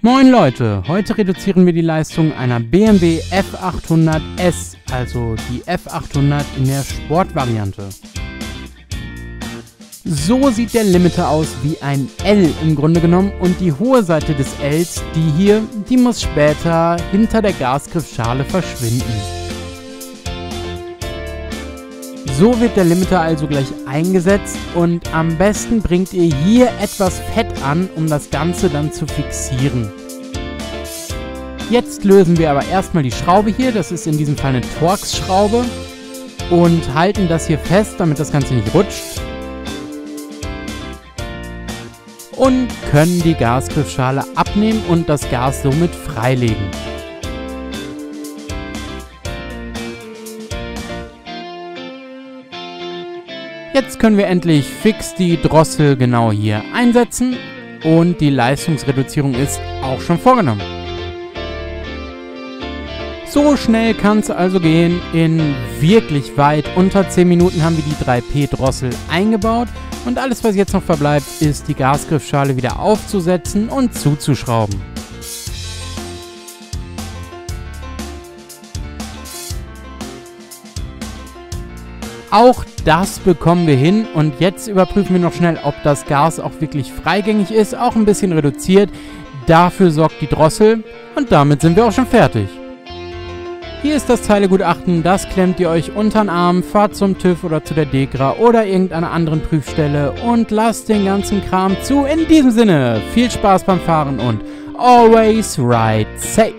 Moin Leute, heute reduzieren wir die Leistung einer BMW F800S, also die F800 in der Sportvariante. So sieht der Limiter aus wie ein L im Grunde genommen und die hohe Seite des Ls, die hier, die muss später hinter der Gasgriffschale verschwinden. So wird der Limiter also gleich eingesetzt und am besten bringt ihr hier etwas Fett an, um das Ganze dann zu fixieren. Jetzt lösen wir aber erstmal die Schraube hier, das ist in diesem Fall eine Torx-Schraube, und halten das hier fest, damit das Ganze nicht rutscht. Und können die Gasgriffschale abnehmen und das Gas somit freilegen. Jetzt können wir endlich fix die Drossel genau hier einsetzen und die Leistungsreduzierung ist auch schon vorgenommen. So schnell kann es also gehen. In wirklich weit unter 10 Minuten haben wir die 3P-Drossel eingebaut und alles, was jetzt noch verbleibt, ist die Gasgriffschale wieder aufzusetzen und zuzuschrauben. Auch das bekommen wir hin und jetzt überprüfen wir noch schnell, ob das Gas auch wirklich freigängig ist, auch ein bisschen reduziert. Dafür sorgt die Drossel und damit sind wir auch schon fertig. Hier ist das Teilegutachten, das klemmt ihr euch unter den Arm, fahrt zum TÜV oder zu der DEKRA oder irgendeiner anderen Prüfstelle und lasst den ganzen Kram zu. In diesem Sinne, viel Spaß beim Fahren und always ride safe!